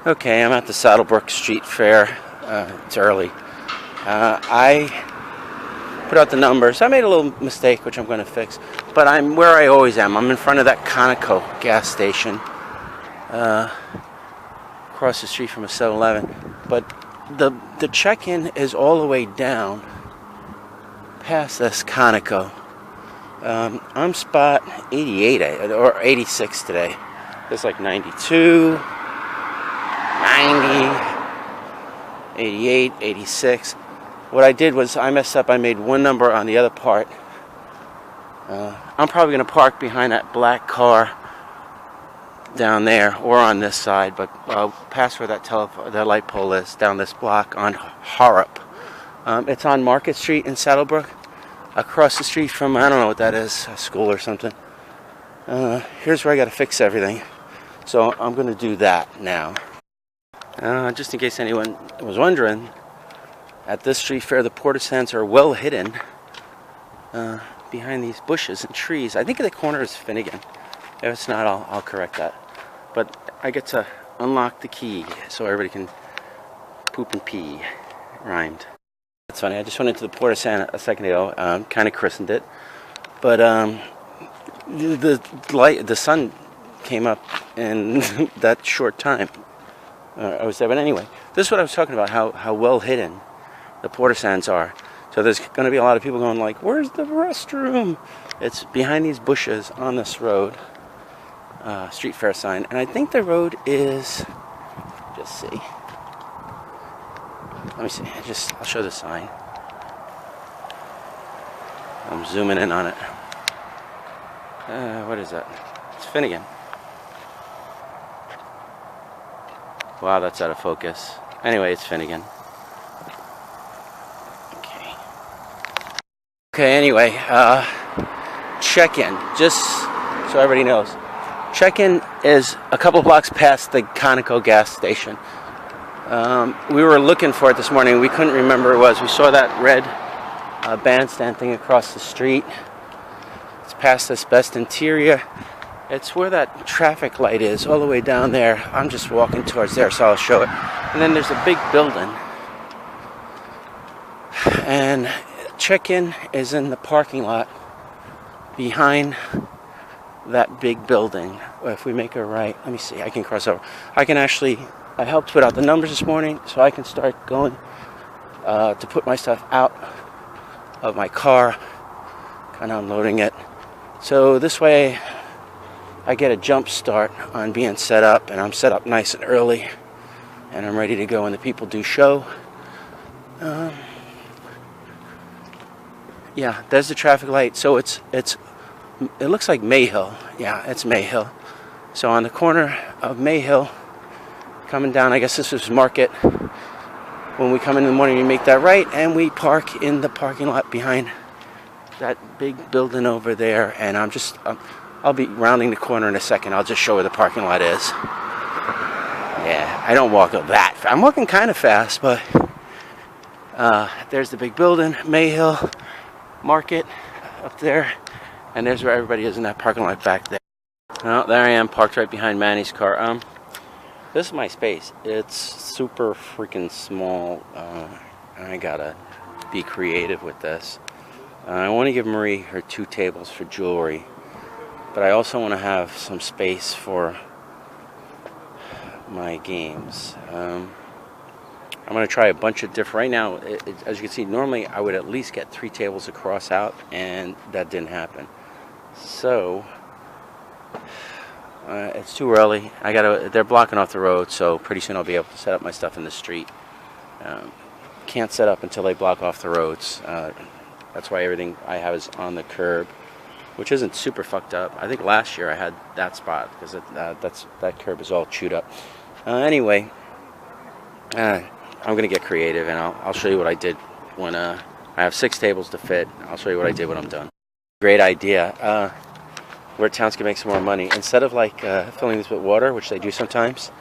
Okay, I'm at the Saddlebrook Street Fair. It's early. I put out the numbers. I made a little mistake, which I'm going to fix. But I'm where I always am. I'm in front of that Conoco gas station. Across the street from a 7-Eleven. But the check-in is all the way down past this Conoco. I'm spot 88 or 86 today. There's like 92. 90, 88, 86. What I did was I messed up. I made one number on the other part. I'm probably going to park behind that black car down there or on this side, but past where that light pole is, down this block on Harrop. It's on Market Street in Saddlebrook, across the street from, I don't know what that is, a school or something. Here's where I got to fix everything. So I'm going to do that now. Just in case anyone was wondering, at this street fair, the porta-sands are well hidden behind these bushes and trees. I think the corner is Finnegan. If it's not, I'll correct that. But I get to unlock the key so everybody can poop and pee. Rhymed. That's funny. I just went into the porta-sand a second ago. Kind of christened it, but the sun came up in that short time. I was there, but anyway, this is what I was talking about, how well hidden the porta-sands are. So there's going to be a lot of people going like, where's the restroom? It's behind these bushes on this road, street fair sign, and I think the road is, just see, let me see, I'll show the sign. I'm zooming in on it. What is that? It's Finnegan. Wow, that's out of focus. Anyway, it's Finnegan. Okay, anyway, check-in, just so everybody knows. Check-in is a couple blocks past the Conoco gas station. We were looking for it this morning. We couldn't remember where it was. We saw that red bandstand thing across the street. It's past this Best Interior. It's where that traffic light is, all the way down there. I'm just walking towards there, so I'll show it. And then there's a big building. And check-in is in the parking lot behind that big building. If we make a right, let me see, I can cross over. I helped put out the numbers this morning, so I can start going to put my stuff out of my car, kind of unloading it. So this way, I get a jump start on being set up, and I'm set up nice and early, and I'm ready to go when the people do show. Yeah, there's the traffic light. So it looks like Mayhill. Yeah, it's Mayhill. So on the corner of Mayhill, coming down, I guess this is Market. When we come in the morning, we make that right, and we park in the parking lot behind that big building over there, and I'll be rounding the corner in a second. I'll just show where the parking lot is. Yeah, I don't walk that fast. I'm walking kind of fast, but there's the big building, Mayhill Market up there, and there's where everybody is in that parking lot back there. Oh, there I am, parked right behind Manny's car. This is my space. It's super freaking small. I gotta be creative with this. I want to give Marie her 2 tables for jewelry, but I also want to have some space for my games. I'm going to try a bunch of different, right now, as you can see, normally I would at least get 3 tables across out, and that didn't happen. So, it's too early. They're blocking off the road, so pretty soon I'll be able to set up my stuff in the street. Can't set up until they block off the roads. That's why everything I have is on the curb, which isn't super fucked up. I think last year I had that spot because that curb is all chewed up. Anyway, I'm gonna get creative, and I'll show you what I did when I have 6 tables to fit. I'll show you what I did when I'm done. Great idea. Where towns can make some more money, instead of like filling this with water, which they do sometimes,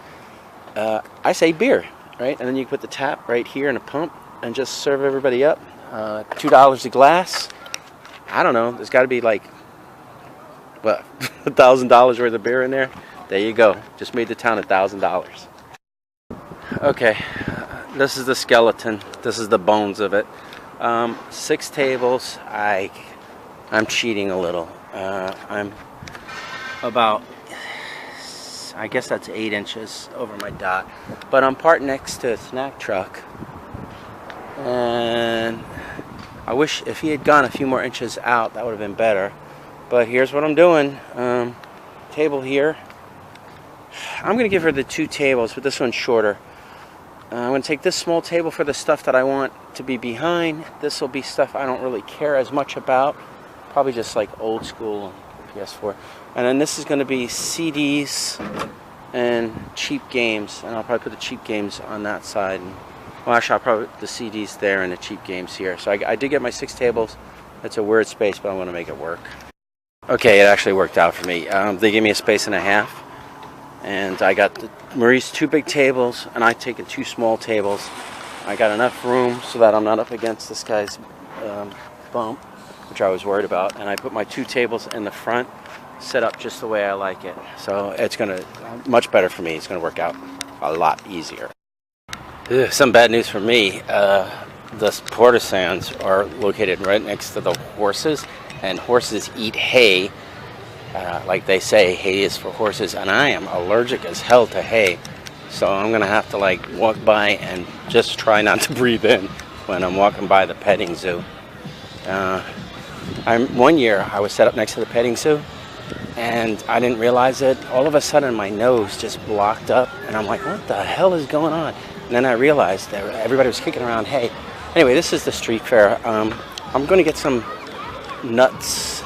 I say beer, right? And then you put the tap right here in a pump and just serve everybody up. $2 a glass. I don't know. There's got to be like, what, $1,000 worth of beer in there. There you go. Just made the town $1,000. Okay, this is the skeleton. This is the bones of it. 6 tables. I'm cheating a little. I'm about, I guess that's 8 inches over my dot. But I'm parked next to a snack truck. And I wish if he had gone a few more inches out, that would have been better. But here's what I'm doing. Table here. I'm going to give her the 2 tables, but this one's shorter. I'm going to take this small table for the stuff that I want to be behind. This will be stuff I don't really care as much about. Probably just like old school PS4. And then this is going to be CDs and cheap games. And I'll probably put the cheap games on that side. And, well, actually, I'll probably put the CDs there and the cheap games here. So I did get my 6 tables. It's a weird space, but I'm going to make it work. Okay, it actually worked out for me. They gave me a space and a half. And I got Marie's 2 big tables, and I've taken 2 small tables. I got enough room so that I'm not up against this guy's bump, which I was worried about. And I put my 2 tables in the front, set up just the way I like it. So it's going to, much better for me. It's going to work out a lot easier. Ugh, some bad news for me. The portisans are located right next to the horses, and horses eat hay. Like they say, hay is for horses, and I am allergic as hell to hay. So I'm going to have to like walk by and just try not to breathe in when I'm walking by the petting zoo. One year I was set up next to the petting zoo, and I didn't realize it. All of a sudden my nose just blocked up, and I'm like, what the hell is going on? And then I realized that everybody was kicking around hay. Anyway, this is the street fair. I'm going to get some nuts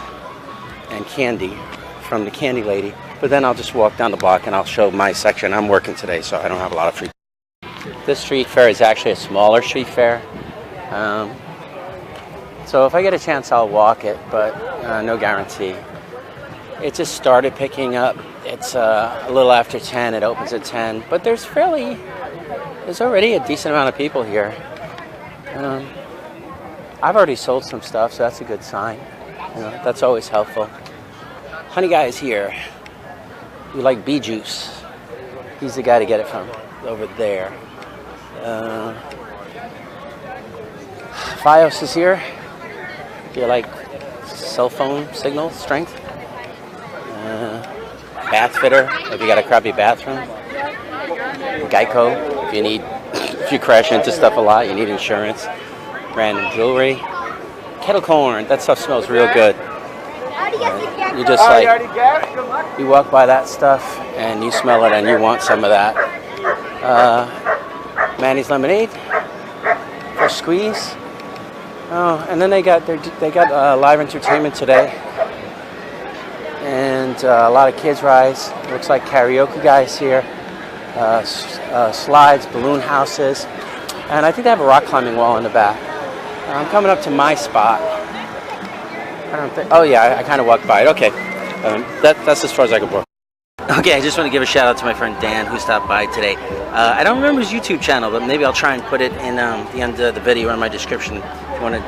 and candy from the candy lady, but then I'll just walk down the block and I'll show my section. I'm working today, so I don't have a lot of free. This street fair is actually a smaller street fair, so if I get a chance I'll walk it, but no guarantee. It just started picking up. It's a little after 10. It opens at 10, but there's already a decent amount of people here. I've already sold some stuff, so that's a good sign. You know, that's always helpful. Honey guy is here. You like bee juice? He's the guy to get it from over there. Fios is here. Do you like cell phone signal strength? Bath fitter, if you got a crappy bathroom. Geico, if you crash into stuff a lot, you need insurance. Random jewelry. Kettle corn, that stuff smells real good. You just like, you walk by that stuff and you smell it and you want some of that. Manny's Lemonade for squeeze. Oh, and then they got live entertainment today, and a lot of kids rides. Looks like karaoke guys here, slides, balloon houses, and I think they have a rock climbing wall in the back. I'm coming up to my spot. I don't think. Oh yeah, I kind of walked by it. Okay, that's as far as I can walk. Okay, I just want to give a shout out to my friend Dan who stopped by today. I don't remember his YouTube channel, but maybe I'll try and put it in the end of the video or in my description. If you want to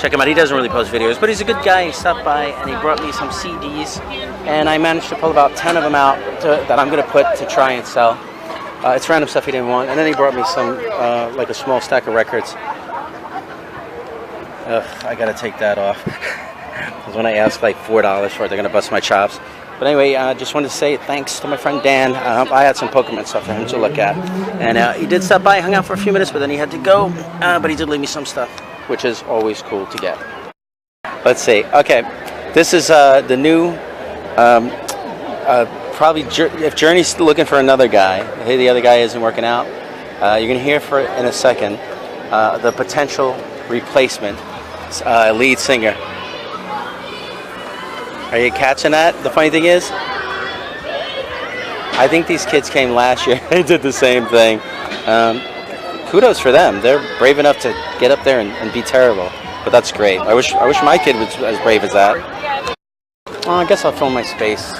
check him out. He doesn't really post videos, but he's a good guy. He stopped by and he brought me some CDs, and I managed to pull about 10 of them out that I'm going to put to try and sell. It's random stuff he didn't want, and then he brought me some like a small stack of records. I gotta take that off. Because when I ask like $4 for it, they're gonna bust my chops. But anyway, I just wanted to say thanks to my friend Dan. I had some Pokemon stuff for him to look at. And he did stop by, hung out for a few minutes, but then he had to go. But he did leave me some stuff, which is always cool to get. Let's see. Okay, this is the new, probably, if Journey's looking for another guy, hey, the other guy isn't working out, you're gonna hear for in a second the potential replacement lead singer. Are you catching that? The funny thing is, I think these kids came last year. They did the same thing. Kudos for them. They're brave enough to get up there and be terrible. But that's great. I wish my kid was as brave as that. Well, I guess I'll film my space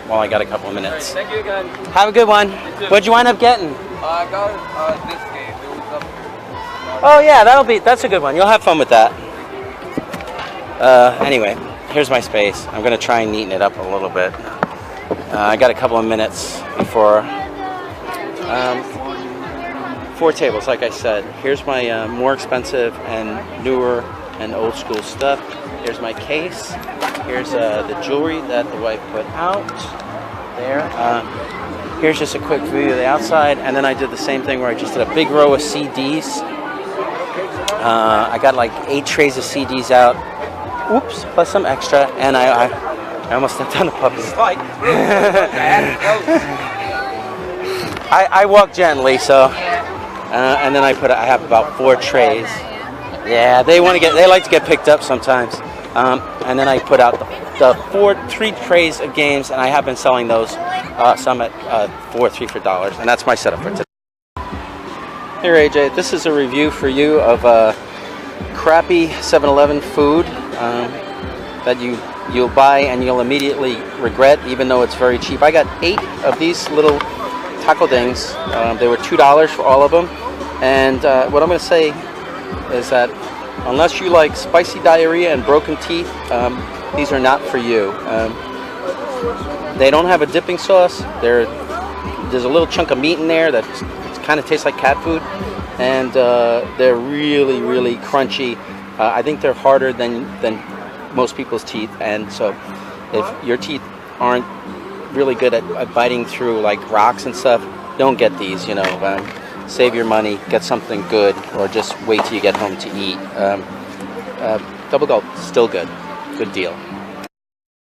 while I got a couple of minutes. Thank you again. Have a good one. What'd you wind up getting? I got this game. Oh yeah, that's a good one. You'll have fun with that. Anyway, here's my space. I'm gonna try and neaten it up a little bit. I got a couple of minutes before 4 tables, like I said. Here's my more expensive and newer and old school stuff. Here's my case. Here's the jewelry that the wife put out there. Here's just a quick view of the outside, and then I did the same thing where I just did a big row of CDs. I got like 8 trays of CDs out. Oops, plus some extra, and I almost stepped on the puppies. I walk gently, so and then I have about 4 trays. Yeah, they like to get picked up sometimes. And then I put out the 3 trays of games, and I have been selling those some at 3 for $. And that's my setup for today. Here, AJ, this is a review for you of crappy 7-Eleven food that you'll buy and you'll immediately regret, even though it's very cheap. I got 8 of these little taco things. They were $2 for all of them. And what I'm going to say is that unless you like spicy diarrhea and broken teeth, these are not for you. They don't have a dipping sauce. There's a little chunk of meat in there that kind of tastes like cat food, and they're really, really crunchy. I think they're harder than most people's teeth, and so if your teeth aren't really good at biting through like rocks and stuff, don't get these. Save your money, get something good, or just wait till you get home to eat. Double Gulp, still good. Good deal.